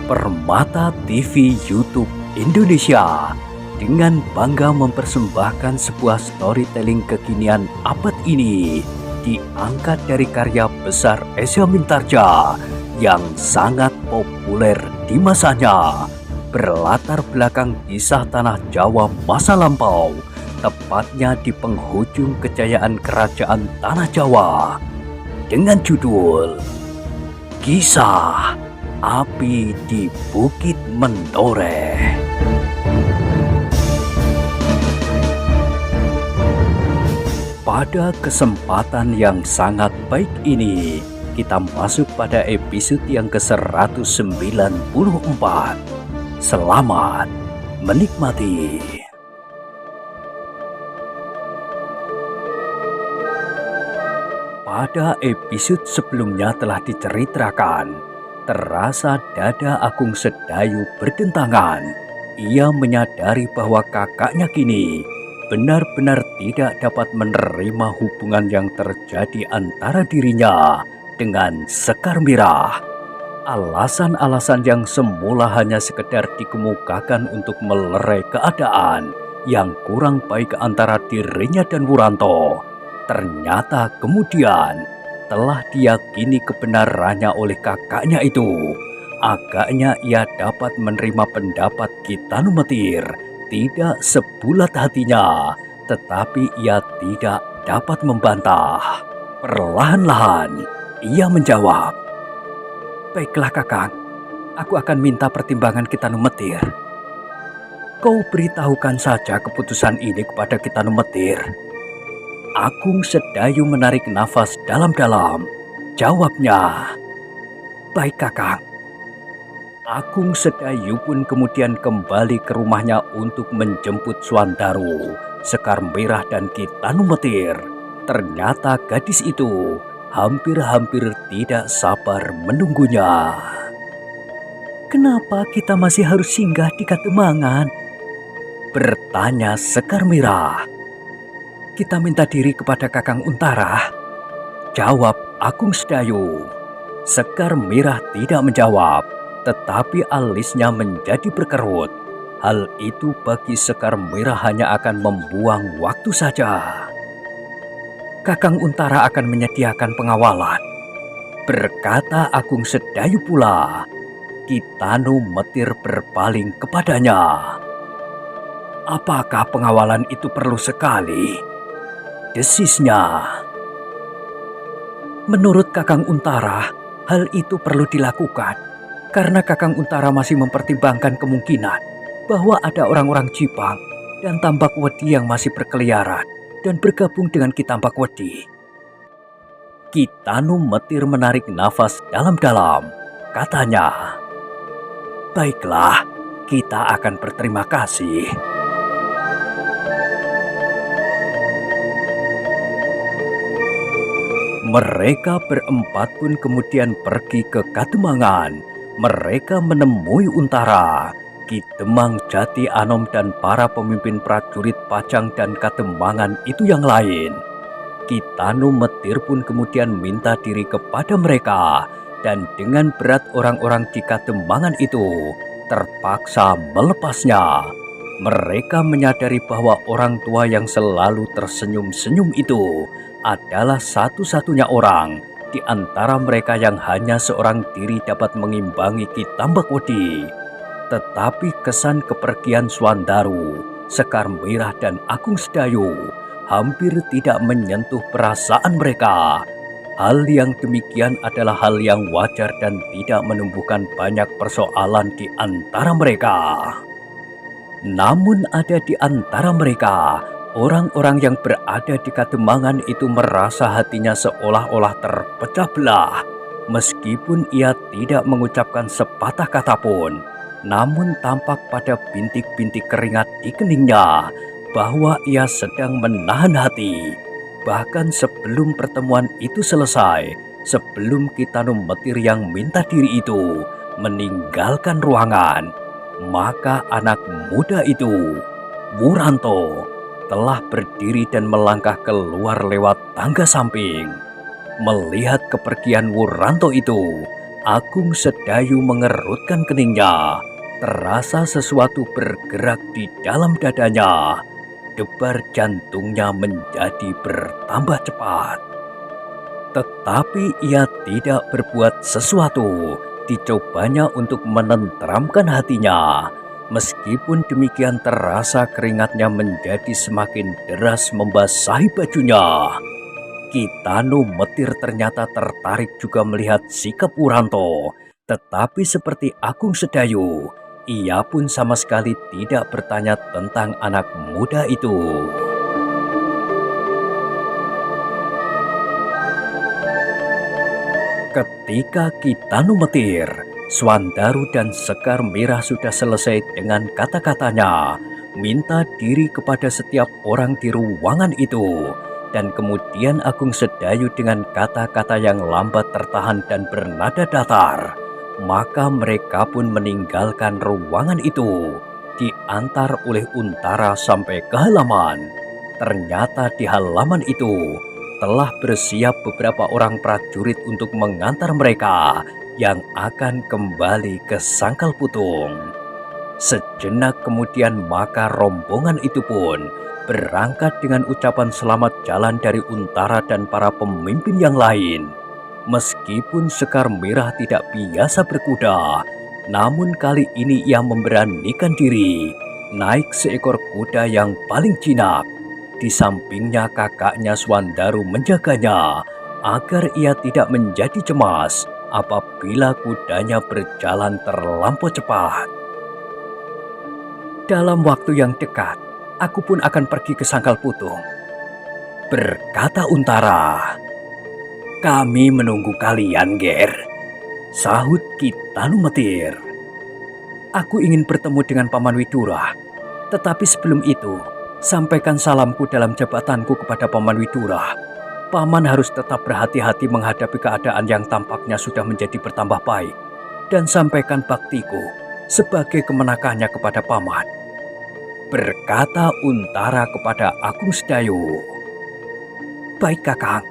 Permata TV YouTube Indonesia dengan bangga mempersembahkan sebuah storytelling kekinian abad ini diangkat dari karya besar Esa Mintardja yang sangat populer di masanya, berlatar belakang kisah tanah Jawa masa lampau, tepatnya di penghujung kejayaan kerajaan tanah Jawa, dengan judul Kisah Api di Bukit Mentoreh. Pada kesempatan yang sangat baik ini, kita masuk pada episode yang ke-194. Selamat menikmati. Pada episode sebelumnya telah diceritakan, terasa dada Agung Sedayu berdentangan. Ia menyadari bahwa kakaknya kini benar-benar tidak dapat menerima hubungan yang terjadi antara dirinya dengan Sekar Mirah. Alasan-alasan yang semula hanya sekedar dikemukakan untuk melerai keadaan yang kurang baik antara dirinya dan Wuranto, ternyata kemudian telah diyakini kebenarannya oleh kakaknya itu. Agaknya ia dapat menerima pendapat Kitanumetir tidak sebulat hatinya, tetapi ia tidak dapat membantah. Perlahan-lahan ia menjawab, "Baiklah kakang, aku akan minta pertimbangan Kitanumetir. Kau beritahukan saja keputusan ini kepada Kitanumetir." Agung Sedayu menarik nafas dalam-dalam. Jawabnya, "Baik kakang." Agung Sedayu pun kemudian kembali ke rumahnya untuk menjemput Swandaru, Sekar Mirah dan Kitanumetir. Ternyata gadis itu hampir-hampir tidak sabar menunggunya. "Kenapa kita masih harus singgah di Kademangan?" bertanya Sekar Mirah. "Kita minta diri kepada Kakang Untara," jawab Agung Sedayu. Sekar Mirah tidak menjawab, tetapi alisnya menjadi berkerut. Hal itu bagi Sekar Mirah hanya akan membuang waktu saja. "Kakang Untara akan menyediakan pengawalan," berkata Agung Sedayu pula. Kitanumetir berpaling kepadanya. "Apakah pengawalan itu perlu sekali?" desisnya. "Menurut Kakang Untara, hal itu perlu dilakukan karena Kakang Untara masih mempertimbangkan kemungkinan bahwa ada orang-orang Jipang dan Tambakwedi yang masih berkeliaran dan bergabung dengan Ki Tambakwedi." Kitanumetir menarik nafas dalam-dalam. Katanya, "Baiklah, kita akan berterima kasih." Mereka berempat pun kemudian pergi ke Kademangan. Mereka menemui Untara, Ki Demang Jati Anom dan para pemimpin prajurit Pajang dan Kademangan itu yang lain. Kitanumetir pun kemudian minta diri kepada mereka, dan dengan berat orang-orang di Kademangan itu terpaksa melepasnya. Mereka menyadari bahwa orang tua yang selalu tersenyum-senyum itu adalah satu-satunya orang di antara mereka yang hanya seorang diri dapat mengimbangi Ki Tambakwedi. Tetapi kesan kepergian Swandaru, Sekar Mirah dan Agung Sedayu hampir tidak menyentuh perasaan mereka. Hal yang demikian adalah hal yang wajar dan tidak menumbuhkan banyak persoalan di antara mereka. Namun ada di antara mereka orang-orang yang berada di Kademangan itu merasa hatinya seolah-olah terpecah belah. Meskipun ia tidak mengucapkan sepatah kata pun, namun tampak pada bintik-bintik keringat di keningnya bahwa ia sedang menahan hati. Bahkan sebelum pertemuan itu selesai, sebelum Kitanumetir yang minta diri itu meninggalkan ruangan, maka anak muda itu, Wuranto, telah berdiri dan melangkah keluar lewat tangga samping. Melihat kepergian Wuranto itu, Agung Sedayu mengerutkan keningnya. Terasa sesuatu bergerak di dalam dadanya. Debar jantungnya menjadi bertambah cepat. Tetapi ia tidak berbuat sesuatu. Dicobanya untuk menenteramkan hatinya. Meskipun demikian terasa keringatnya menjadi semakin deras membasahi bajunya. Kitano Metir ternyata tertarik juga melihat sikap Wuranto. Tetapi seperti Agung Sedayu, ia pun sama sekali tidak bertanya tentang anak muda itu. Ketika Kitano Metir, Swandaru dan Sekar Mirah sudah selesai dengan kata-katanya, minta diri kepada setiap orang di ruangan itu. Dan kemudian Agung Sedayu dengan kata-kata yang lambat tertahan dan bernada datar. Maka mereka pun meninggalkan ruangan itu, diantar oleh Untara sampai ke halaman. Ternyata di halaman itu telah bersiap beberapa orang prajurit untuk mengantar mereka yang akan kembali ke Sangkal Putung. Sejenak kemudian maka rombongan itu pun berangkat dengan ucapan selamat jalan dari Untara dan para pemimpin yang lain. Meskipun Sekar Mirah tidak biasa berkuda, namun kali ini ia memberanikan diri naik seekor kuda yang paling jinak. Di sampingnya kakaknya Swandaru menjaganya agar ia tidak menjadi cemas apabila kudanya berjalan terlampau cepat. Dalam waktu yang dekat, aku pun akan pergi ke Sangkal Putung, berkata Untara. Kami menunggu kalian, Ger, sahut Kitano Metir. Aku ingin bertemu dengan Paman Widura, tetapi sebelum itu, sampaikan salamku dalam jabatanku kepada Paman Widura. Paman harus tetap berhati-hati menghadapi keadaan yang tampaknya sudah menjadi bertambah baik, dan sampaikan baktiku sebagai kemenakannya kepada Paman, berkata Untara kepada Agung Sedayu. Baik Kakang,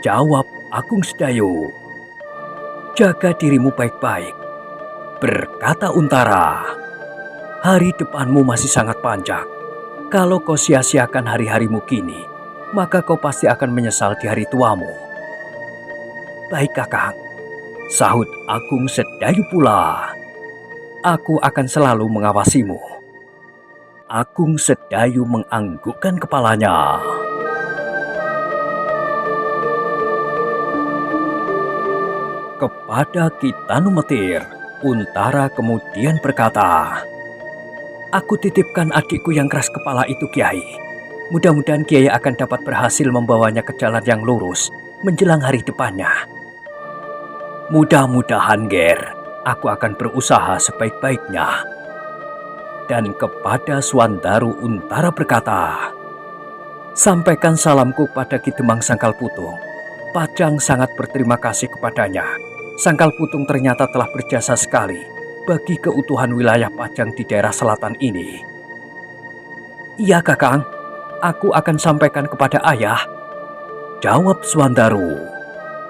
jawab Agung Sedayu. Jaga dirimu baik-baik, berkata Untara. Hari depanmu masih sangat panjang. Kalau kau sia-siakan hari-harimu kini, maka kau pasti akan menyesal di hari tuamu. Baik Kakang, sahut Agung Sedayu pula. Aku akan selalu mengawasimu. Agung Sedayu menganggukkan kepalanya. Kepada Kitano Metir, Untara kemudian berkata, aku titipkan adikku yang keras kepala itu, Kiai. Mudah-mudahan Kiai akan dapat berhasil membawanya ke jalan yang lurus menjelang hari depannya. Mudah-mudahan, Ger. Aku akan berusaha sebaik-baiknya. Dan kepada Swandaru, Untara berkata, sampaikan salamku pada Ki Demang Sangkal Putung. Pajang sangat berterima kasih kepadanya. Sangkal Putung ternyata telah berjasa sekali bagi keutuhan wilayah Pajang di daerah selatan ini. Iya Kakang, aku akan sampaikan kepada ayah, jawab Swandaru.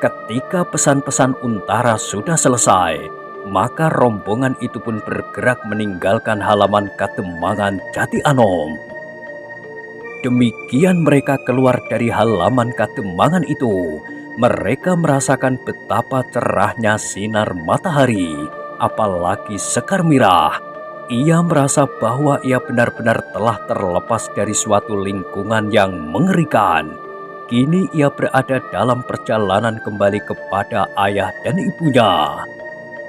Ketika pesan-pesan Untara sudah selesai, maka rombongan itu pun bergerak meninggalkan halaman Kademangan Jati Anom. Demikian mereka keluar dari halaman Kademangan itu, mereka merasakan betapa cerahnya sinar matahari. Apalagi Sekar Mirah, ia merasa bahwa ia benar-benar telah terlepas dari suatu lingkungan yang mengerikan. Kini ia berada dalam perjalanan kembali kepada ayah dan ibunya.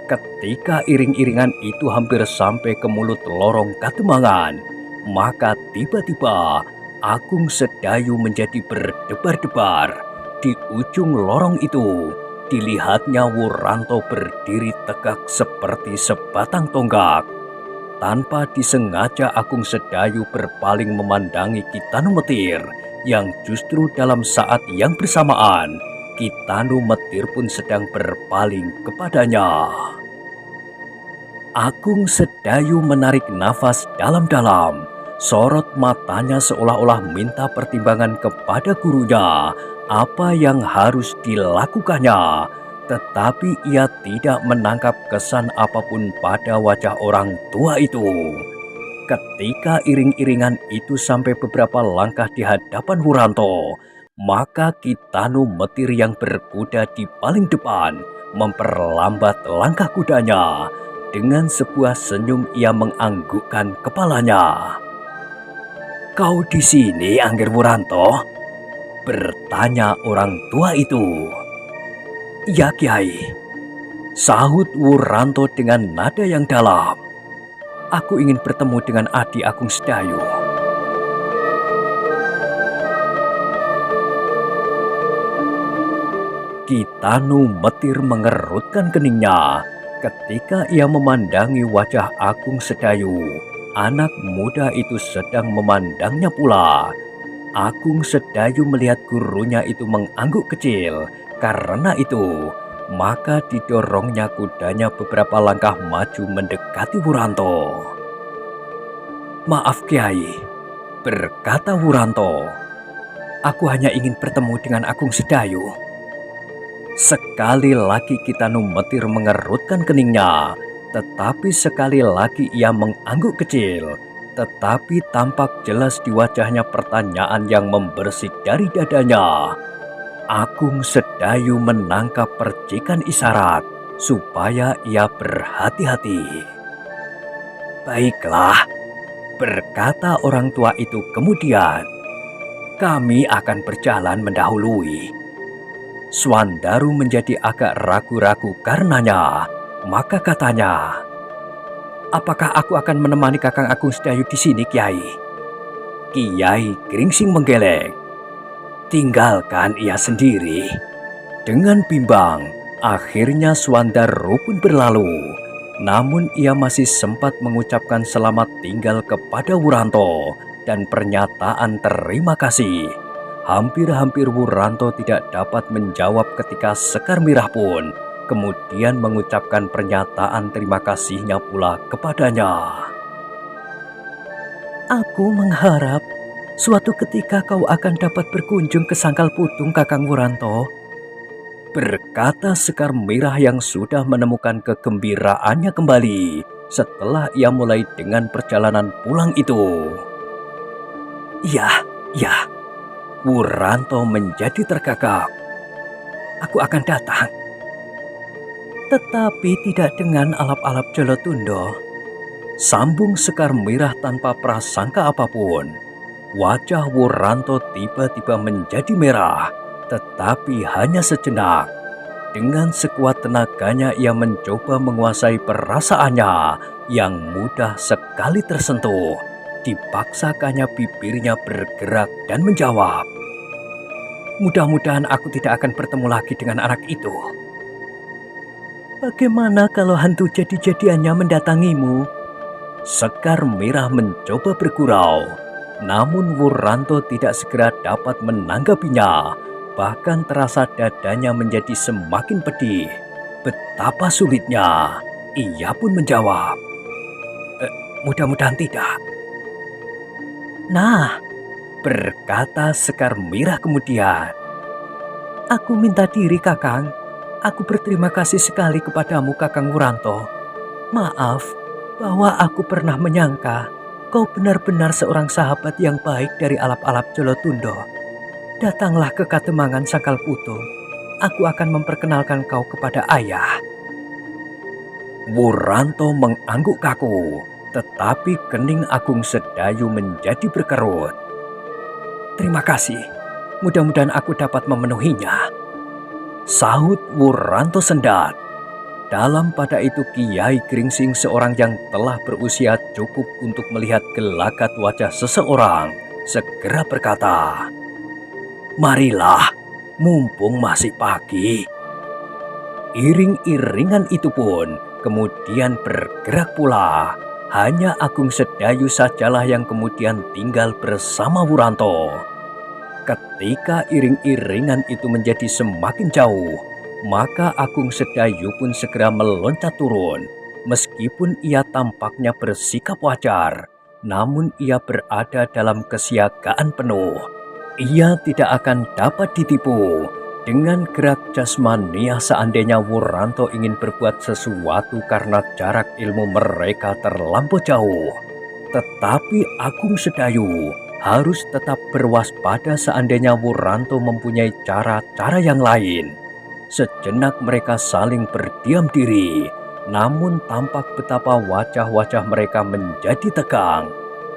Ketika iring-iringan itu hampir sampai ke mulut lorong Kademangan, maka tiba-tiba Agung Sedayu menjadi berdebar-debar. Di ujung lorong itu, dilihatnya Wuranto berdiri tegak seperti sebatang tonggak. Tanpa disengaja Agung Sedayu berpaling memandangi Kitano Metir, yang justru dalam saat yang bersamaan, Kitano Metir pun sedang berpaling kepadanya. Agung Sedayu menarik nafas dalam-dalam. Sorot matanya seolah-olah minta pertimbangan kepada gurunya apa yang harus dilakukannya. Tetapi ia tidak menangkap kesan apapun pada wajah orang tua itu. Ketika iring-iringan itu sampai beberapa langkah di hadapan Wuranto, maka Kitanu Metir yang berkuda di paling depan memperlambat langkah kudanya. Dengan sebuah senyum ia menganggukkan kepalanya. "Kau di sini, Angger Wuranto?" bertanya orang tua itu. "Ya, Kiai," sahut Wuranto dengan nada yang dalam. "Aku ingin bertemu dengan Adi Agung Sedayu." Kitanu Metir mengerutkan keningnya ketika ia memandangi wajah Agung Sedayu. Anak muda itu sedang memandangnya pula. Agung Sedayu melihat gurunya itu mengangguk kecil. Karena itu, maka didorongnya kudanya beberapa langkah maju mendekati Wuranto. "Maaf Kiai," berkata Wuranto. "Aku hanya ingin bertemu dengan Agung Sedayu." Sekali lagi Kitanu Metir mengerutkan keningnya, tetapi sekali lagi ia mengangguk kecil. Tetapi tampak jelas di wajahnya pertanyaan yang membersih dari dadanya. Agung Sedayu menangkap percikan isyarat supaya ia berhati-hati. "Baiklah," berkata orang tua itu kemudian. "Kami akan berjalan mendahului." Swandaru menjadi agak ragu-ragu karenanya. Maka katanya, "Apakah aku akan menemani Kakang Agung Sedayu di sini, Kiai?" Kiai Gringsing menggeleng. "Tinggalkan ia sendiri." Dengan bimbang, akhirnya Swandaru pun berlalu. Namun ia masih sempat mengucapkan selamat tinggal kepada Wuranto dan pernyataan terima kasih. Hampir-hampir Wuranto tidak dapat menjawab ketika Sekar Mirah pun kemudian mengucapkan pernyataan terima kasihnya pula kepadanya. "Aku mengharap suatu ketika kau akan dapat berkunjung ke Sangkal Putung, Kakang Wuranto," berkata Sekar Mirah yang sudah menemukan kegembiraannya kembali setelah ia mulai dengan perjalanan pulang itu. "Ya, ya." Wuranto menjadi tergagap. "Aku akan datang. Tetapi tidak dengan alap-alap Jolotundo," sambung Sekar Mirah tanpa prasangka apapun. Wajah Wuranto tiba-tiba menjadi merah, tetapi hanya sejenak. Dengan sekuat tenaganya ia mencoba menguasai perasaannya yang mudah sekali tersentuh. Dipaksakannya bibirnya bergerak dan menjawab, "Mudah-mudahan aku tidak akan bertemu lagi dengan anak itu." "Bagaimana kalau hantu jadi-jadiannya mendatangimu?" Sekar Mirah mencoba bergurau. Namun Wuranto tidak segera dapat menanggapinya. Bahkan terasa dadanya menjadi semakin pedih. Betapa sulitnya. Ia pun menjawab, "Mudah-mudahan tidak." "Nah," berkata Sekar Mirah kemudian, "aku minta diri, Kakang. Aku berterima kasih sekali kepadamu, Kakang Wuranto. Maaf bahwa aku pernah menyangka kau benar-benar seorang sahabat yang baik dari alap-alap Jolotundo. Datanglah ke Kademangan Sangkal Putung. Aku akan memperkenalkan kau kepada ayah." Wuranto mengangguk kaku, tetapi kening Agung Sedayu menjadi berkerut. "Terima kasih. Mudah-mudahan aku dapat memenuhinya," sahut Wuranto sendat. Dalam pada itu Kiai Gringsing, seorang yang telah berusia cukup untuk melihat gelagat wajah seseorang, segera berkata, "Marilah, mumpung masih pagi." Iring-iringan itu pun kemudian bergerak pula. Hanya Agung Sedayu sajalah yang kemudian tinggal bersama Wuranto. Ketika iring-iringan itu menjadi semakin jauh, maka Agung Sedayu pun segera meloncat turun. Meskipun ia tampaknya bersikap wajar, namun ia berada dalam kesiagaan penuh. Ia tidak akan dapat ditipu. Dengan gerak jasmania seandainya Wuranto ingin berbuat sesuatu karena jarak ilmu mereka terlampau jauh. Tetapi Agung Sedayu harus tetap berwaspada seandainya Wuranto mempunyai cara-cara yang lain. Sejenak mereka saling berdiam diri, namun tampak betapa wajah-wajah mereka menjadi tegang.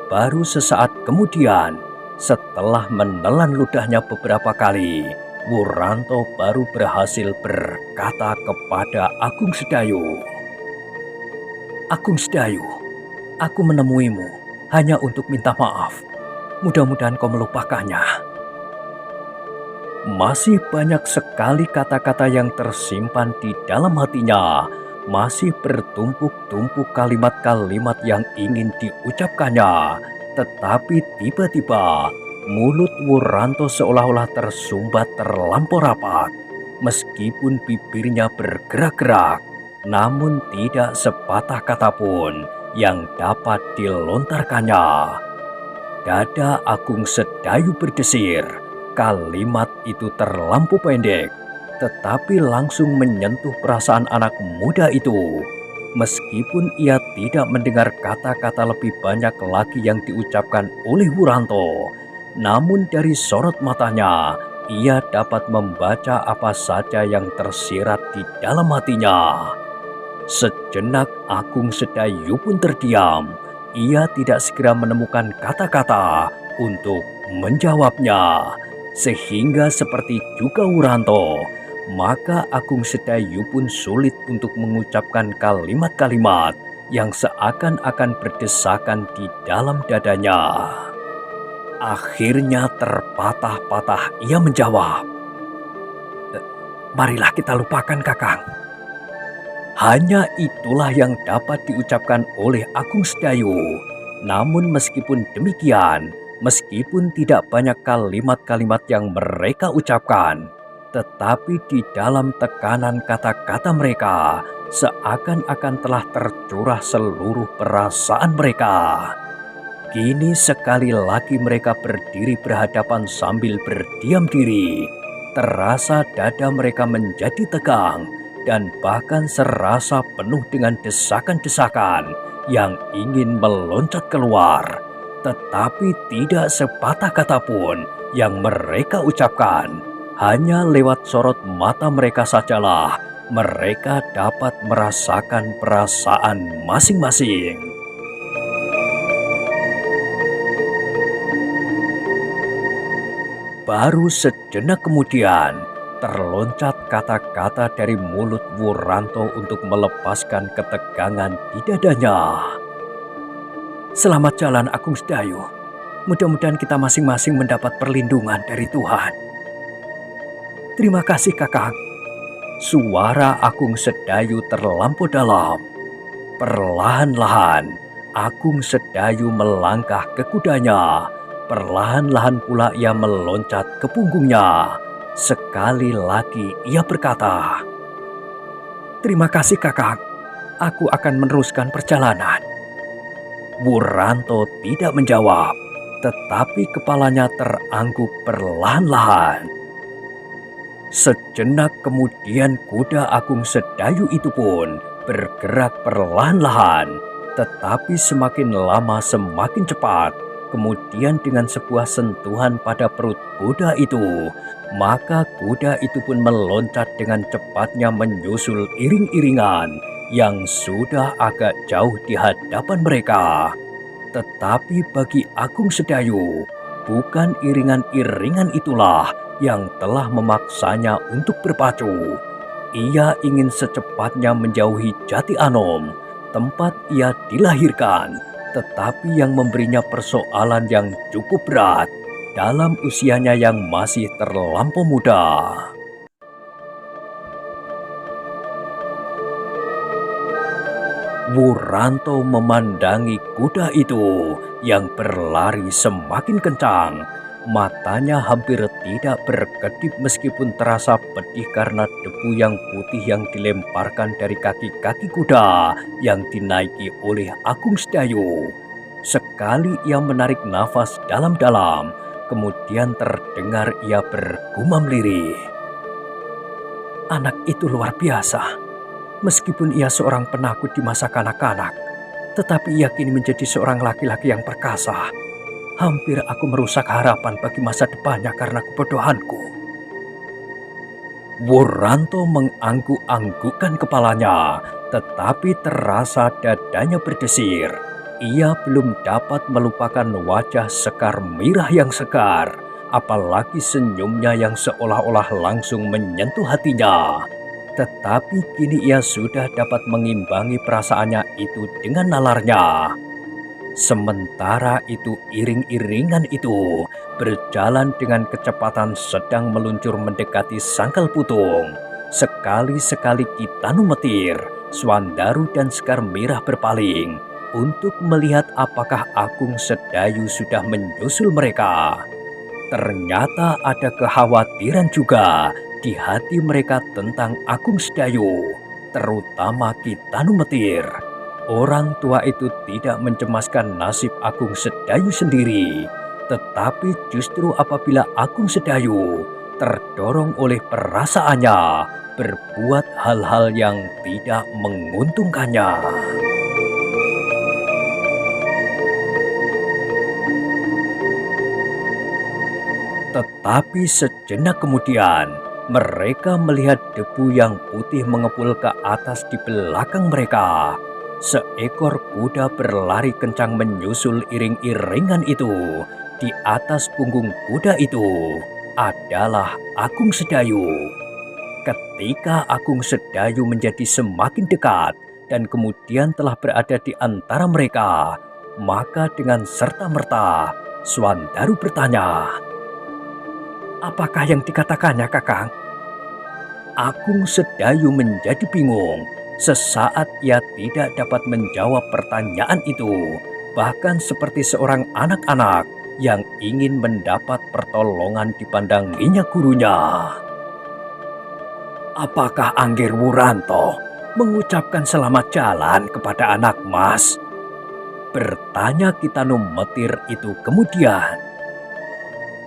Baru sesaat kemudian, setelah menelan ludahnya beberapa kali, Wuranto baru berhasil berkata kepada Agung Sedayu, "Agung Sedayu, aku menemuimu hanya untuk minta maaf. Mudah-mudahan kau melupakannya." Masih banyak sekali kata-kata yang tersimpan di dalam hatinya. Masih bertumpuk-tumpuk kalimat-kalimat yang ingin diucapkannya. Tetapi tiba-tiba mulut Wuranto seolah-olah tersumbat terlampau rapat. Meskipun bibirnya bergerak-gerak, namun tidak sepatah kata pun yang dapat dilontarkannya. Dada Agung Sedayu berdesir. Kalimat itu terlampau pendek, tetapi langsung menyentuh perasaan anak muda itu. Meskipun ia tidak mendengar kata-kata lebih banyak lagi yang diucapkan oleh Wuranto, namun dari sorot matanya, ia dapat membaca apa saja yang tersirat di dalam hatinya. Sejenak Agung Sedayu pun terdiam. Ia tidak segera menemukan kata-kata untuk menjawabnya. Sehingga seperti juga Wuranto, maka Agung Sedayu pun sulit untuk mengucapkan kalimat-kalimat yang seakan-akan berdesakan di dalam dadanya. Akhirnya terpatah-patah ia menjawab, "Marilah kita lupakan, Kakang." Hanya itulah yang dapat diucapkan oleh Agung Sedayu. Namun meskipun demikian, meskipun tidak banyak kalimat-kalimat yang mereka ucapkan, tetapi di dalam tekanan kata-kata mereka, seakan-akan telah tercurah seluruh perasaan mereka. Kini sekali lagi mereka berdiri berhadapan sambil berdiam diri. Terasa dada mereka menjadi tegang, dan bahkan serasa penuh dengan desakan-desakan yang ingin meloncat keluar. Tetapi tidak sepatah kata pun yang mereka ucapkan. Hanya lewat sorot mata mereka sajalah mereka dapat merasakan perasaan masing-masing. Baru sejenak kemudian, terloncat kata-kata dari mulut Wuranto untuk melepaskan ketegangan di dadanya. "Selamat jalan, Agung Sedayu. Mudah-mudahan kita masing-masing mendapat perlindungan dari Tuhan." "Terima kasih, Kakang." Suara Agung Sedayu terlampau dalam. Perlahan-lahan, Agung Sedayu melangkah ke kudanya. Perlahan-lahan pula ia meloncat ke punggungnya. Sekali lagi ia berkata, "Terima kasih, Kakang. Aku akan meneruskan perjalanan." Wuranto tidak menjawab, tetapi kepalanya terangguk perlahan-lahan. Sejenak kemudian kuda Agung Sedayu itu pun bergerak perlahan-lahan, tetapi semakin lama semakin cepat. Kemudian dengan sebuah sentuhan pada perut kuda itu, maka kuda itu pun meloncat dengan cepatnya menyusul iring-iringan yang sudah agak jauh di hadapan mereka. Tetapi bagi Agung Sedayu, bukan iringan-iringan itulah yang telah memaksanya untuk berpacu. Ia ingin secepatnya menjauhi Jati Anom, tempat ia dilahirkan, tetapi yang memberinya persoalan yang cukup berat dalam usianya yang masih terlampau muda. Wuranto memandangi kuda itu yang berlari semakin kencang. Matanya hampir tidak berkedip meskipun terasa pedih karena debu yang putih yang dilemparkan dari kaki-kaki kuda yang dinaiki oleh Agung Sedayu. Sekali ia menarik nafas dalam-dalam, kemudian terdengar ia bergumam lirih, Anak itu luar biasa. Meskipun ia seorang penakut di masa kanak-kanak, tetapi ia kini menjadi seorang laki-laki yang perkasa. Hampir aku merusak harapan bagi masa depannya karena kebodohanku. Wuranto mengangguk-anggukkan kepalanya, tetapi terasa dadanya berdesir. Ia belum dapat melupakan wajah Sekar Mirah yang segar, apalagi senyumnya yang seolah-olah langsung menyentuh hatinya. Tetapi kini ia sudah dapat mengimbangi perasaannya itu dengan nalarnya. Sementara itu iring-iringan itu berjalan dengan kecepatan sedang meluncur mendekati Sangkal Putung. Sekali-sekali Kitanu Metir, Swandaru dan Sekar Mirah berpaling untuk melihat apakah Agung Sedayu sudah menyusul mereka. Ternyata ada kekhawatiran juga di hati mereka tentang Agung Sedayu, terutama Kitanu Metir. Orang tua itu tidak mencemaskan nasib Agung Sedayu sendiri, tetapi justru apabila Agung Sedayu terdorong oleh perasaannya berbuat hal-hal yang tidak menguntungkannya. Tetapi sejenak kemudian, mereka melihat debu yang putih mengepul ke atas di belakang mereka. Seekor kuda berlari kencang menyusul iring-iringan itu. Di atas punggung kuda itu adalah Agung Sedayu. Ketika Agung Sedayu menjadi semakin dekat dan kemudian telah berada di antara mereka, maka dengan serta-merta Swandaru bertanya, "Apakah yang dikatakannya, Kakang?" Agung Sedayu menjadi bingung. Sesaat ia tidak dapat menjawab pertanyaan itu, bahkan seperti seorang anak-anak yang ingin mendapat pertolongan dipandanginya gurunya. "Apakah Angger Wuranto mengucapkan selamat jalan kepada anak mas?" bertanya Kitanu Metir itu kemudian.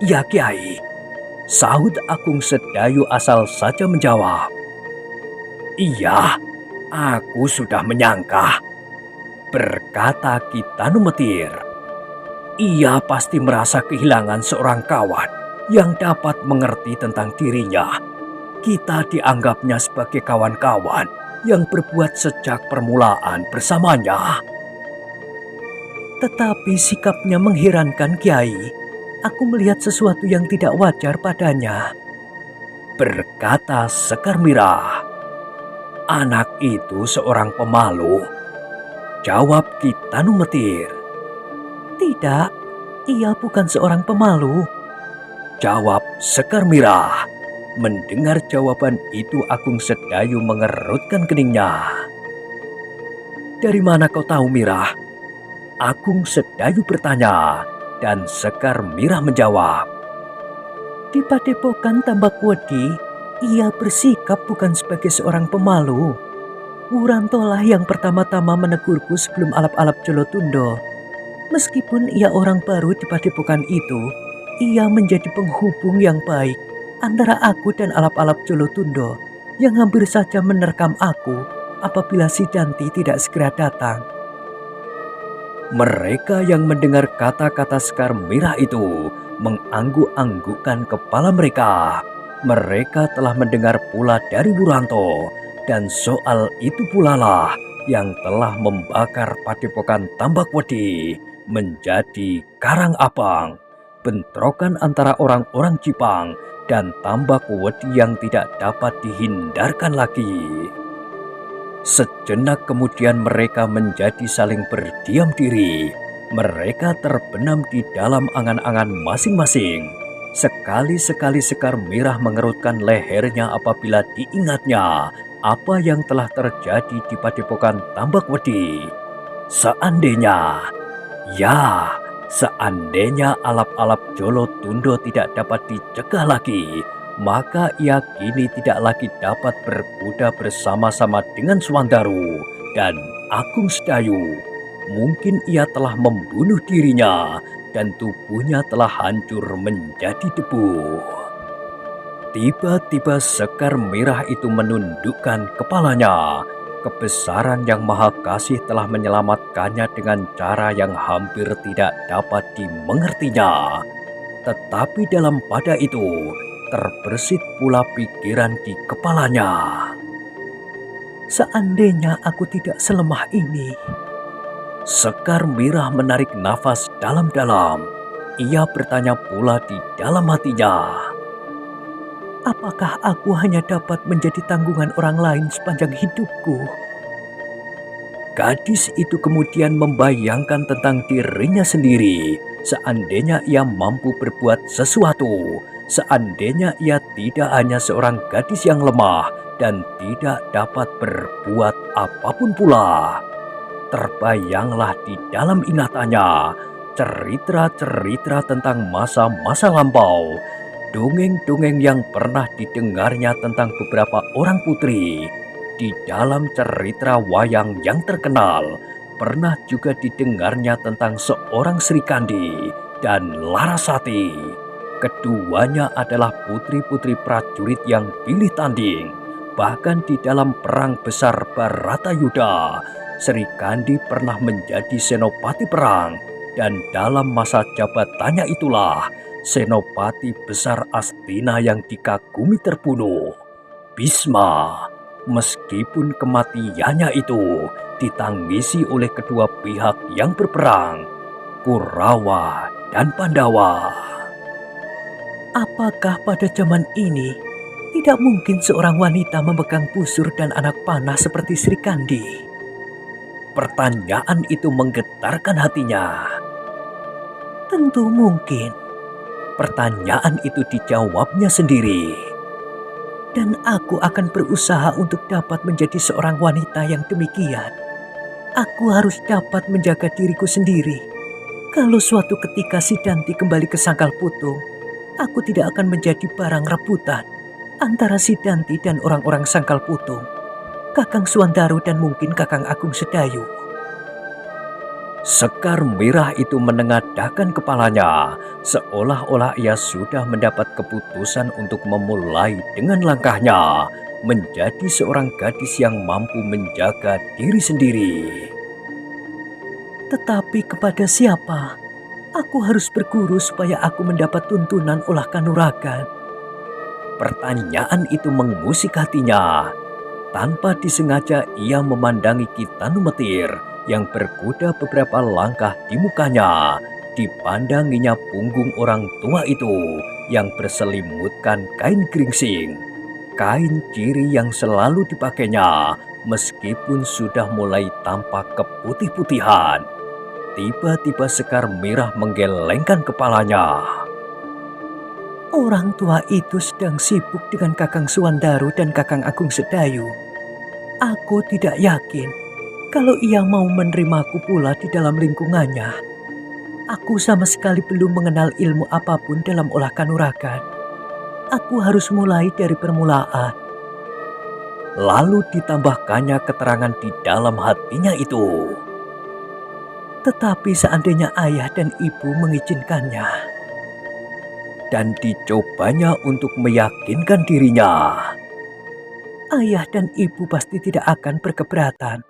"Ya Kiai," sahut Agung Sedayu asal saja menjawab. "Iya, aku sudah menyangka," berkata Kitanu Metir. "Ia pasti merasa kehilangan seorang kawan yang dapat mengerti tentang dirinya. Kita dianggapnya sebagai kawan-kawan yang berbuat sejak permulaan bersamanya." "Tetapi sikapnya mengherankan, Kiai. Aku melihat sesuatu yang tidak wajar padanya," berkata Sekar Mirah. "Anak itu seorang pemalu," jawab Kitanu Metir. "Tidak, ia bukan seorang pemalu," jawab Sekar Mirah. Mendengar jawaban itu Agung Sedayu mengerutkan keningnya. "Dari mana kau tahu, Mirah?" Agung Sedayu bertanya, dan Sekar Mirah menjawab, "Di Padepokan Tambakwedi, ia bersikap bukan sebagai seorang pemalu. Wurantolah yang pertama-tama menegurku sebelum alap-alap Jolotundo. Meskipun ia orang baru di Padepokan itu, ia menjadi penghubung yang baik antara aku dan alap-alap Jolotundo yang hampir saja menerkam aku apabila si Janti tidak segera datang." Mereka yang mendengar kata-kata Sekar Mirah itu mengangguk-anggukkan kepala mereka. Mereka telah mendengar pula dari Wuranto, dan soal itu pula lah yang telah membakar Padepokan Tambakwedi menjadi karang abang. Bentrokan antara orang-orang Jipang dan Tambakwedi yang tidak dapat dihindarkan lagi. Sejenak kemudian mereka menjadi saling berdiam diri. Mereka terbenam di dalam angan-angan masing-masing. Sekali-sekali Sekar Mirah mengerutkan lehernya apabila diingatnya apa yang telah terjadi di Padepokan Tambakwedi. Seandainya alap-alap Jolotundo tidak dapat dicegah lagi, maka ia kini tidak lagi dapat berkuda bersama-sama dengan Swandaru dan Agung Sedayu. Mungkin ia telah membunuh dirinya dan tubuhnya telah hancur menjadi debu. Tiba-tiba Sekar Merah itu menundukkan kepalanya. Kebesaran Yang Maha Kasih telah menyelamatkannya dengan cara yang hampir tidak dapat dimengertinya. Tetapi dalam pada itu, terbersit pula pikiran di kepalanya. Seandainya aku tidak selemah ini. Sekar Merah menarik nafas dalam-dalam. Ia bertanya pula di dalam hatinya. Apakah aku hanya dapat menjadi tanggungan orang lain sepanjang hidupku? Gadis itu kemudian membayangkan tentang dirinya sendiri. Seandainya ia mampu berbuat sesuatu, seandainya ia tidak hanya seorang gadis yang lemah dan tidak dapat berbuat apapun pula. Terbayanglah di dalam ingatannya cerita-cerita tentang masa-masa lampau, dongeng-dongeng yang pernah didengarnya tentang beberapa orang putri. Di dalam cerita wayang yang terkenal, pernah juga didengarnya tentang seorang Sri Kandi dan Larasati. Keduanya adalah putri-putri prajurit yang pilih tanding. Bahkan di dalam perang besar Baratayuda, Sri Kandi pernah menjadi senopati perang. Dan dalam masa jabatannya itulah, senopati besar Astina yang dikagumi terbunuh. Bisma, meskipun kematiannya itu ditangisi oleh kedua pihak yang berperang, Kurawa dan Pandawa. Apakah pada zaman ini tidak mungkin seorang wanita memegang busur dan anak panah seperti Sri Kandi? Pertanyaan itu menggetarkan hatinya. Tentu mungkin. Pertanyaan itu dijawabnya sendiri. Dan aku akan berusaha untuk dapat menjadi seorang wanita yang demikian. Aku harus dapat menjaga diriku sendiri. Kalau suatu ketika Sidanti kembali ke Sangkal Putung, aku tidak akan menjadi barang rebutan antara Sidanti dan orang-orang Sangkal Putung, Kakang Suwandaru dan mungkin Kakang Agung Sedayu. Sekar Merah itu menengadahkan kepalanya, seolah-olah ia sudah mendapat keputusan untuk memulai dengan langkahnya, menjadi seorang gadis yang mampu menjaga diri sendiri. Tetapi kepada siapa aku harus berguru supaya aku mendapat tuntunan olah kanuragan? Pertanyaan itu mengusik hatinya. Tanpa disengaja ia memandangi Ki Tanumetir yang berkuda beberapa langkah di mukanya. Dipandanginya punggung orang tua itu yang berselimutkan kain geringsing. Kain ciri yang selalu dipakainya meskipun sudah mulai tampak keputih-putihan. Tiba-tiba Sekar Merah menggelengkan kepalanya. Orang tua itu sedang sibuk dengan Kakang Suwandaru dan Kakang Agung Sedayu. Aku tidak yakin kalau ia mau menerimaku pula di dalam lingkungannya. Aku sama sekali belum mengenal ilmu apapun dalam olah kanuragan. Aku harus mulai dari permulaan. Lalu ditambahkannya keterangan di dalam hatinya itu. Tetapi seandainya ayah dan ibu mengizinkannya. Dan dicobanya untuk meyakinkan dirinya. Ayah dan ibu pasti tidak akan berkeberatan.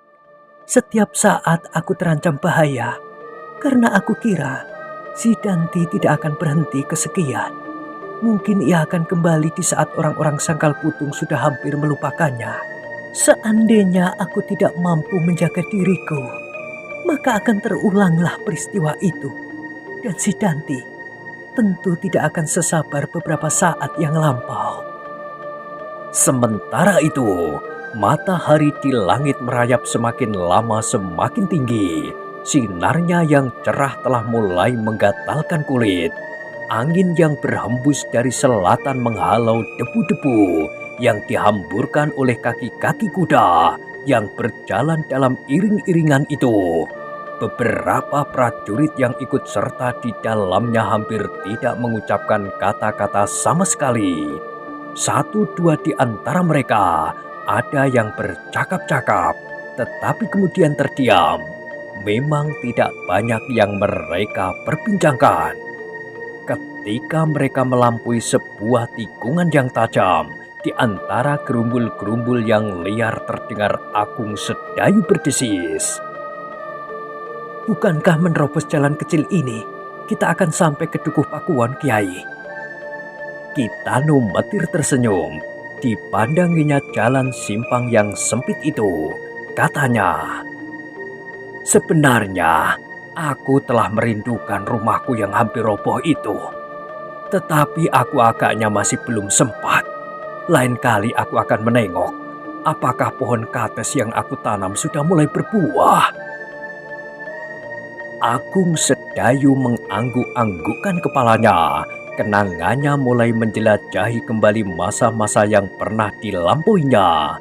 Setiap saat aku terancam bahaya, karena aku kira Sidanti tidak akan berhenti kesekian. Mungkin ia akan kembali di saat orang-orang Sangkal Putung sudah hampir melupakannya. Seandainya aku tidak mampu menjaga diriku, maka akan terulanglah peristiwa itu. Dan Sidanti tentu tidak akan sesabar beberapa saat yang lampau. Sementara itu, matahari di langit merayap semakin lama semakin tinggi. Sinarnya yang cerah telah mulai menggatalkan kulit. Angin yang berhembus dari selatan menghalau debu-debu yang dihamburkan oleh kaki-kaki kuda yang berjalan dalam iring-iringan itu. Beberapa prajurit yang ikut serta di dalamnya hampir tidak mengucapkan kata-kata sama sekali. Satu dua di antara mereka ada yang bercakap-cakap, tetapi kemudian terdiam. Memang tidak banyak yang mereka perbincangkan. ketika mereka melampaui sebuah tikungan yang tajam. Di antara gerumbul-gerumbul yang liar terdengar Agung Sedayu berdesis. Bukankah menerobos jalan kecil ini, kita akan sampai ke Dukuh Pakuwon, Kiai? Kitano Metir tersenyum. Dipandanginya jalan simpang yang sempit itu, katanya, "Sebenarnya aku telah merindukan rumahku yang hampir roboh itu. Tetapi aku agaknya masih belum sempat. Lain kali aku akan menengok apakah pohon kates yang aku tanam sudah mulai berbuah." Agung Sedayu mengangguk-anggukkan kepalanya. Kenangannya mulai menjelajahi kembali masa-masa yang pernah dilampauinya.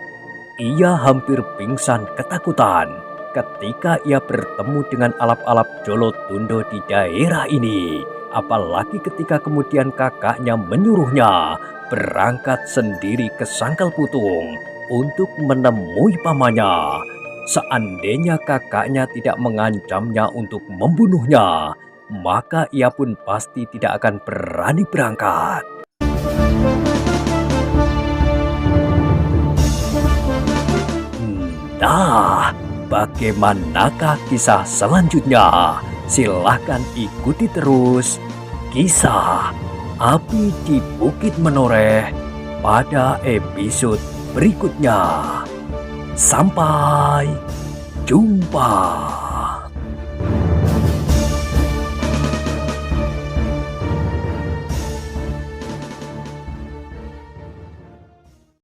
Ia hampir pingsan ketakutan ketika ia bertemu dengan alap-alap Jolo Tundo di daerah ini. Apalagi ketika kemudian kakaknya menyuruhnya berangkat sendiri ke Sangkal Putung untuk menemui pamannya. Seandainya kakaknya tidak mengancamnya untuk membunuhnya, maka ia pun pasti tidak akan berani berangkat. Nah, bagaimanakah kisah selanjutnya? Silahkan ikuti terus kisah Api di Bukit Menoreh pada episode berikutnya. Sampai jumpa.